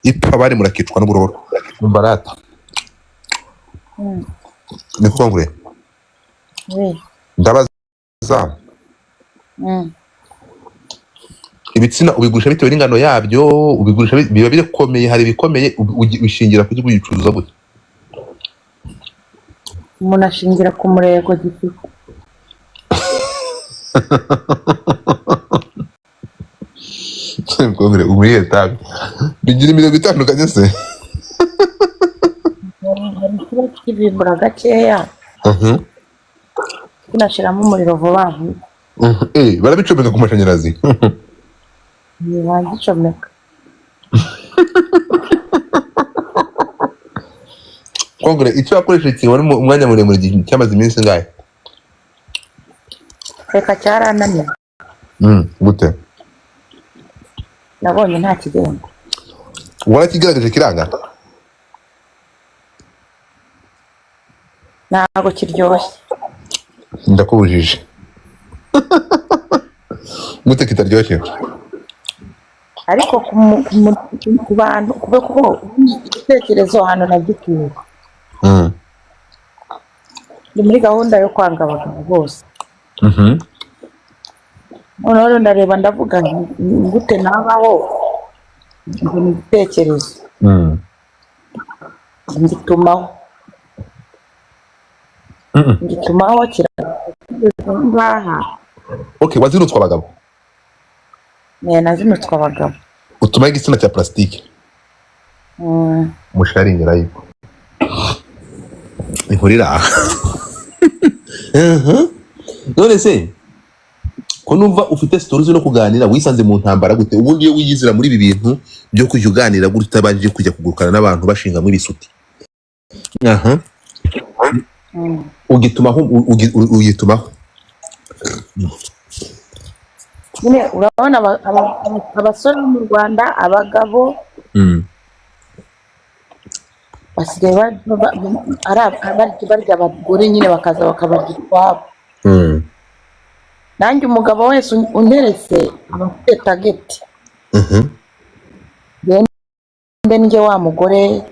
ipfa bari murakicwa n'uburoro mbarata ni kongre ndabaza ibitsina ubigurisha bitewe n'ingano yabyo, ubigurisha biba bikomeye, hari ibikomeye ushingira ku gicuruza gute? Umuntu ashingira ku murego gifite. Kongre umuriye tabi bigira imirongo itandukanye se? Kiba kibimbura gakeya kinashiramo umuriro vuba vuba. Barabicomeka ku mashanyarazi. Ntibagicomeka. Kongre icyo wakoresheje kiba umwanya muremure cyamaze iminsi ngahe? Reka cyarananiye. Gute? Nabonye nta kigenda. Warakigaragaje kiranga? Ntabwo kiryoshye. Ndakubujije. Gute kitaryoshye? Ariko ku bantu kuko igitekerezo hano nagituye. Ni muri gahunda yo kwanga abagabo bose. Noneho ndareba ndavuga gute nabaho ngo ni igitekerezo. Ngitumaho kiraha. Okay, wazinutswa abagabo? Nazinutswa abagabo. Utuma igitsina cya plastike? Musharingira yipo. Ihurira. None se ko numva ufite stories no kuganira wisanze mu ntambara gute? Ubundi iyo wiyizira muri ibi bintu byo kujya uganira gute utabanje kujya kugurukana n'abantu bashinga muri bisuti? Ugitumaho nyine urabona abasore mu Rwanda abagabo basigaye barya abagore nyine bakaza bakabarya utwabo. Nanjye umugabo wese unteretse abafite tageti bende njye wa mugore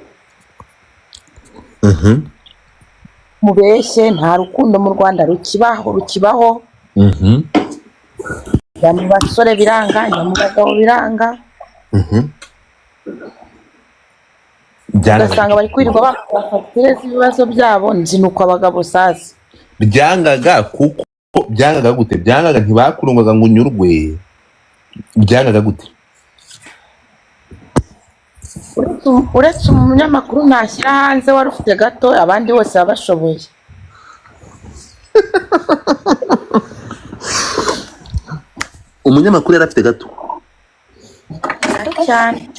mubeshye nta rukundo mu Rwanda rukibaho. Mu basore biranga, mu bagabo biranga. Ugasanga bari kwirirwa bafite ibibazo byabo nzinuko abagabo sasa. Byangaga kuko byangaga gute? Byangaga ntibakurungaga ngo unyurwe. Byangaga gute? Uretse umunyamakuru ntashyira hanze wari ufite gato abandi bose babashoboye. Umunyamakuru yari afite gato cyane.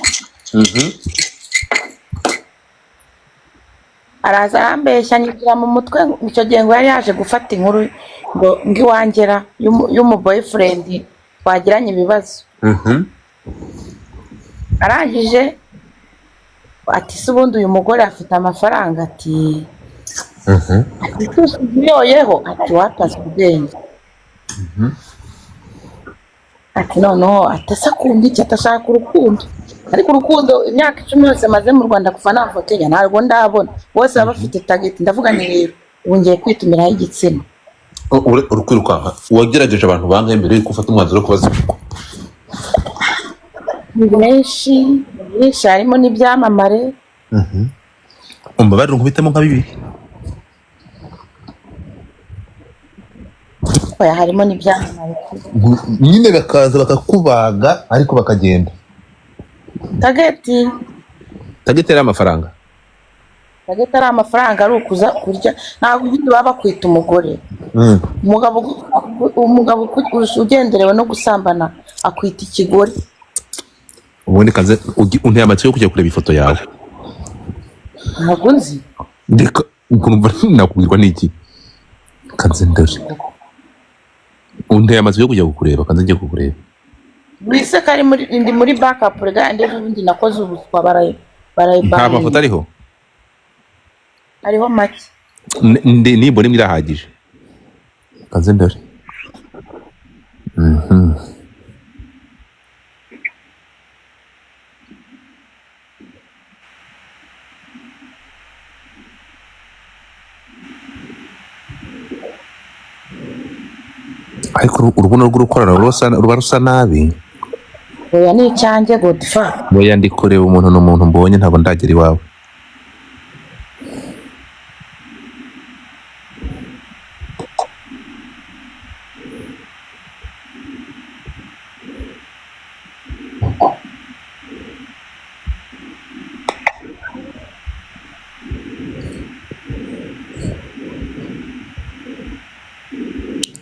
Araza arambeshya nyira mu mutwe icyo gihe ngo yari yaje gufata inkuru ngo iwangera y'umu boyfriend twagiranye ibibazo. Arangije ati se ubundi uyu mugore afite amafaranga ati yoyeho ati wataze ubwenge. Ati noneho atasa kundi iki atashaka urukundo, ariko urukundo imyaka 10 yose maze mu Rwanda kuva nafotonya ntabwo ndabona bose baba bafite target. Ndavuga ni rero wongeye kwitumira y'igitsina urukwirukanka wagerageje abantu bangahe mbere yo gufata umwanzuro kubaza benshi harimo n'ibyamamare. Umbabarira nkubitemo nka bibiri. Oya harimo n'ibyamamare nyine bakaza bakakubaga ariko bakagenda. Tageti ari amafaranga. Tageti ari amafaranga ari ukuza kurya ntabwo ibindi baba kwita umugore. Umugabo ugenderewe no gusambana akwita ikigore. Ubundi kaze unteye amatwi yo kujya kureba ifoto yawe. Ntabwo nzi. Ndeka ukumva nakubwirwa n'iki? Kanze ndaje. Unteye amatwi yo kujya kukureba kanze ngiye kukureba. Bise kari ndi muri backup regande n'ubundi nakoze ubuswa baraye. Nta mafoto ariho? Ariho make. Nimbona imwe irahagije. Kanze ndaje. ariko urubuno rw'urukorano ruba rusa nabi. oya ni icyanjye Godfather. Oya ndi kureba umuntu n'umuntu mbonye ntabwo ndagera iwawe.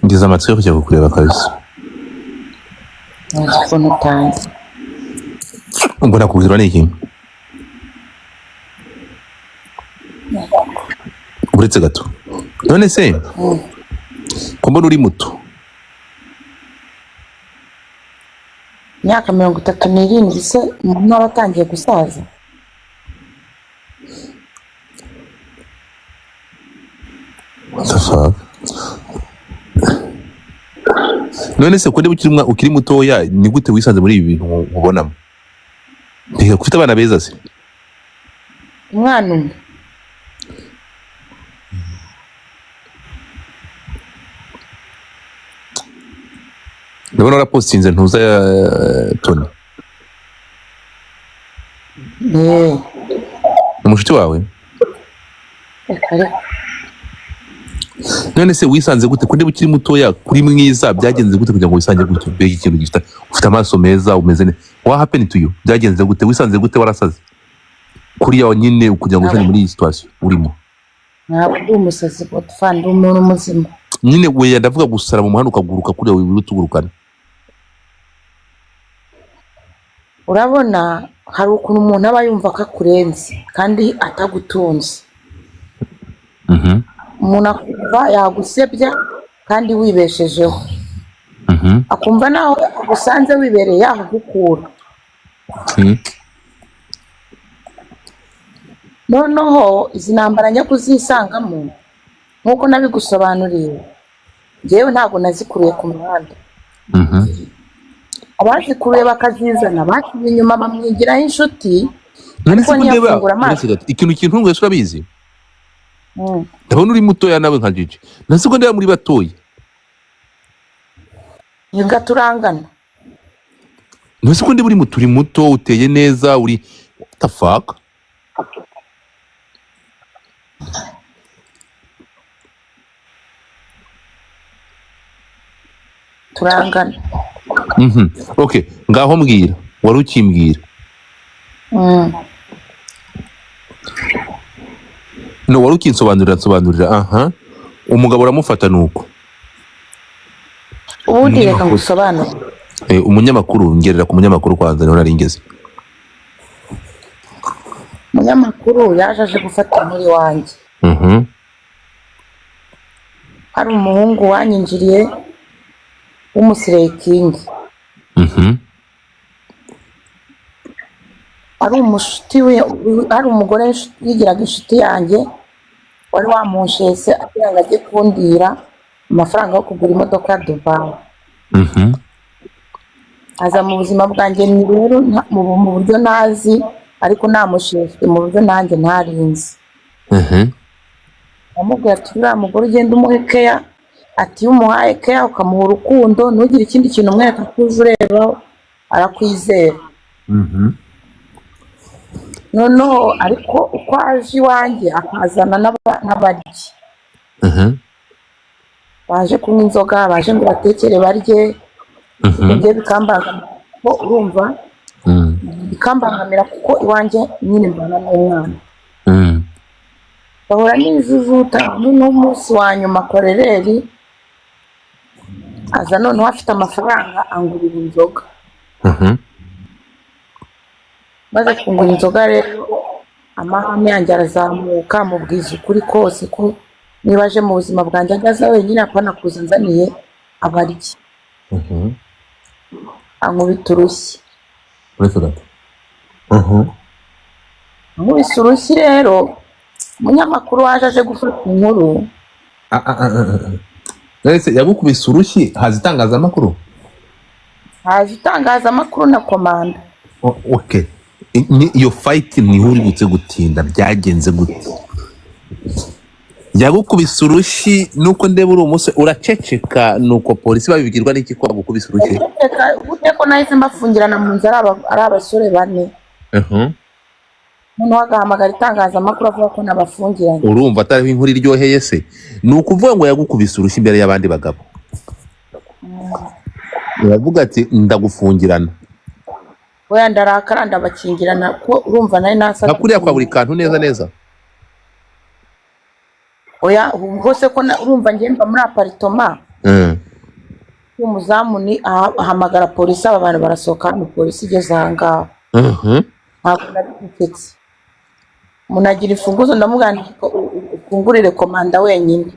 Ngize amatsiko yo kujya kukureba kabisa. ntazi ukuntu utanze. Ubwo nakubwirwa n'iki? Uretse gato. None se ko mbona uri muto. Imyaka 37 se umuntu aba atangiye gusaza. What the fuck? None se ko ndi ukiri mutoya ni gute wisanze muri ibi bintu ubonamo? Mbega ufite abana beza se? Umwana umwe. Ndabona warapostinze ntuza ya Tony. Umushuti wawe? Reka. None se wisanze gute ko ndi ukiri mutoya kuri mwiza byagenze gute kugira ngo wisange gutyo? Mbega ikintu gifite ufite amaso meza umeze ne. What happened to you? Byagenze gute? Wisanze gute warasaze? Kuri yawe nyine kugira ngo usane muri iyi situation urimo. Ntabwo ndi umusazi Godfather, ndi umuntu muzima. Nyine we ndavuga gusara mu muhanda ukaguruka kuri yawe wirutugurukana. Urabona hari ukuntu umuntu aba yumva ko akurenze kandi atagutunze. Umuntu akumva yagusebya kandi wibeshejeho. Akumva nawe usanze wibereye yahugukura. Noneho izi ntambara njya kuzisangamo nkuko nabigusobanuriye, njyewe ntabwo nazikuruye ku muhanda. Abazikuruye bakazizana bashyize inyuma bamwigiraho inshuti. None se ndeba ikintu kintunguye urabizi? Ndabona uri mutoya nawe nka Gigi. Nase ko ndeba muri batoya. Yiga turangana. Nase ko ndeba uri muturi muto uteye neza uri what the fuck? Turangana. Okay, ngaho mbwira, wari ukimbwira. No wari ukinsobanurira umugabo uramufata nuko. Ubundi reka ngusobanure. Umunyamakuru ngerera ku munyamakuru kwanza niho naringeze. Umunyamakuru yaje aje gufata muri wanjye. Hari umuhungu wanyinjiriye w'umusireye King. Ari umushuti we, ari umugore yigiraga inshuti yanjye wari wamunshese agira ngo ajye kundira amafaranga yo kugura imodoka ya Dubai. Aza mu buzima bwanjye ni rero mu buryo nazi ariko namushefwe mu buryo nanjye ntarinzi. Amubwira ati uriya mugore ugenda umuhe care, ati iyo umuhaye care ukamuha urukundo ntugire ikindi kintu umwereka ko uje ureba arakwizera. Noneho ariko uko aje iwanjye akazana n'abaryi. Baje kunywa inzoga, baje ngo batekere barye. Ibyo bikambangamira kuko urumva bikambangamira kuko iwanjye nyine mbana n'umwana. Bahora n'ijujuta n'umunsi wa nyuma korereri aza noneho afite amafaranga angurira inzoga. Maze kungura inzoga rero amahame yanjye arazamuka mubwiza ukuri kose ko niba aje mu buzima bwanjye agaza wenyine apana kuza nzaniye abaryi. Ankubita urushyi. Ankubise urushyi rero umunyamakuru waje aje gufata inkuru. Nese yagukubise urushyi haza itangazamakuru? Haje itangazamakuru na komanda. Okay. Iyo fight ni uri gutse gutinda byagenze gute? yagukubise urushyi nuko ndeba uri umusore uraceceka, nuko polisi babibwirwa n'iki ko bagukubise urushyi? gute ko nahise mbafungirana mu nzu ari abasore bane, noneho agahamagara itangazamakuru avuga ko nabafungiranye. Urumva atariho inkuru iryoheye se? Ni ukuvuga ngo yagukubise urushyi imbere y'abandi bagabo, uravuga ati ndagufungirana. Oya ndarakara ndabakingirana ko urumva nari nasaga nakuriya kwa buri kantu neza neza. Oya hose ko urumva ngenda muri apartment umuzamu ni ahamagara polisi, aba bantu barasohoka, ni polisi igeze ahangaha. Ntabwo nabiketse, munagira imfunguzo ndamugana ufungurire komanda wenyine.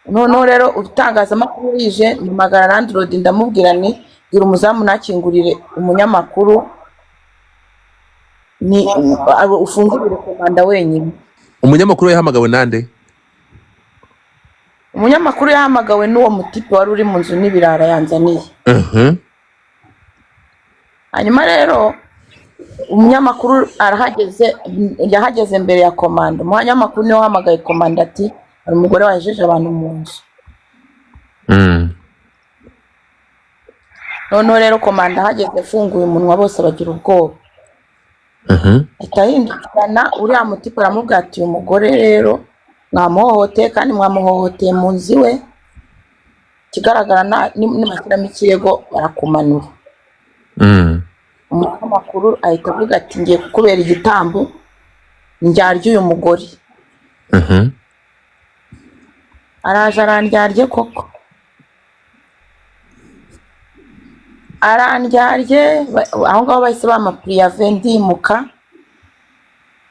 Noneho rero utangazamakuru yije mpamagara landlord ndamubwira ni gira umuzamu nakingurire umunyamakuru, ni ufungurire komanda wenyine. Umunyamakuru yahamagawe nande? Umunyamakuru yahamagawe n'uwo mutipe wari uri mu nzu n'ibirara yanzaniye. Hanyuma rero umunyamakuru arahageze, yahageze mbere ya komanda. Umunyamakuru niwe wahamagaye komanda ati hari umugore wajeje abantu mu nzu. Noneho rero komanda ahageze afunguye umunwa bose bagira ubwoba. Ahindukirana uriya mutipe aramubwira ati uyu mugore rero mwamuhohoteye kandi mwamuhohoteye mu nzu iwe, kigaragara nimashyiramo ikirego barakumanura. Umunyamakuru ahita avuga ati ngiye kukubera igitambo ndyarya uyu mugore. Araje arandyarye koko, arandyarye aho ngaho bahise bamapuriya ndimuka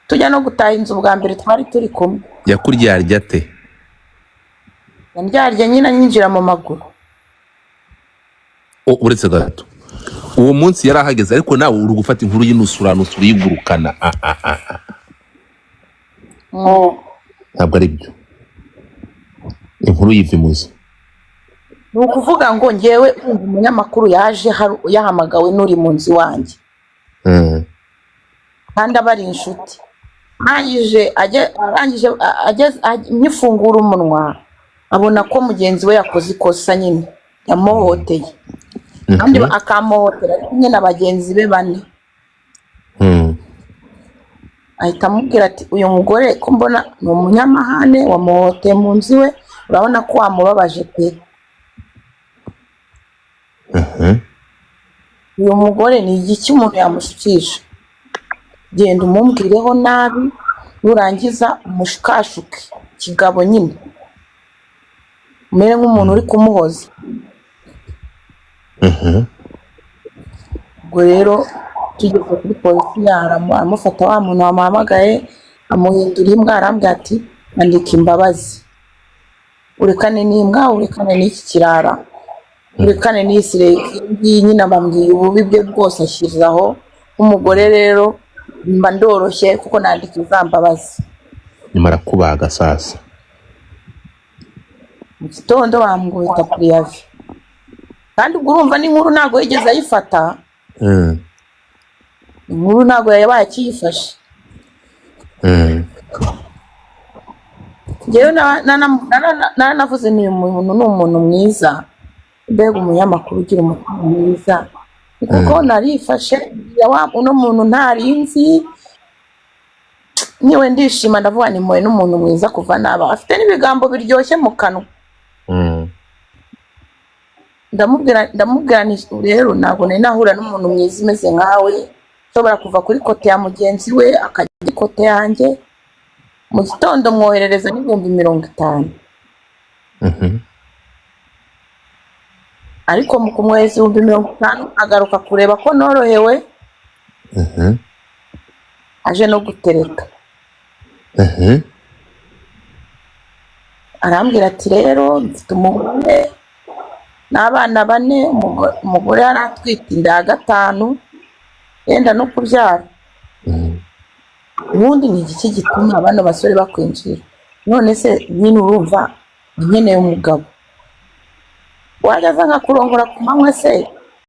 tujya no gutaha inzu bwa mbere twari turi kumwe. Yakuryarya ate? Yandyarye nyine nyinjira mu maguru. Uretse gato uwo munsi yarahageze, ariko nawe uri gufata inkuru y'inusura yigurukana. Ntabwo ari byo, inkuru yivimuza. Ni ukuvuga ngo ngewe umunyamakuru yaje yahamagawe n'uri mu nzu wanjye kandi abari inshuti. Arangije nyifungura umunwa abona ko mugenzi we yakoze ikosa, nyine yamuhohoteye kandi akamuhotera ari kumwe na bagenzi be bane. Ahita amubwira ati uyu mugore ko mbona ni umunyamahane, wamuhoteye mu nzu iwe, urabona ko wamubabaje pe. Uyu mugore ni igiki umuntu yamushukisha, genda umumbwireho nabi nurangiza umushukashuke kigabo nyine umere nk'umuntu uri kumuhoza. Ubwo rero tugeze kuri polisi aramufata wa muntu wamuhamagaye amuhindura imbwa, arambwira ati andika imbabazi, urekane n'imbwa, urekane n'iki kirara, urekane n'isire nyine. Abambwiye ububi bwe bwose ashyizaho umugore. Rero mba ndoroshye kuko nandika za mbabazi. Nyuma arakubaga sasa mu gitondo bamwita puriyavi, kandi ubwo urumva n'inkuru ntabwo yigeze ayifata. Inkuru ntabwo yabaye akiyifashe. Ngewe nanavuze ni umuntu ni umuntu mwiza, mbega umunyamakuru ugira umutima mwiza, kuko narifashe uno muntu ntarinzi, niwe ndishima ndavuga ni mwe n'umuntu mwiza kuva naba afite n'ibigambo biryoshye mu kanwa. Ndamubwira ni rero ntabwo nari nahura n'umuntu mwiza umeze nkawe, ushobora kuva kuri kote ya mugenzi we akajya kuri kote yanjye. Mu gitondo mwoherereza n'ibihumbi 50, ariko mu kumwohereza 50 agaruka kureba ko norohewe, aje no gutereka. Arambwira ati rero mfite umugore n'abana 4, umugore yari atwite inda ya 5 yenda no kubyara. Ubundi ni iki gituma abana basore bakwinjira? None se nyine urumva nkeneye umugabo wajyaza nka kurongora ku manywa se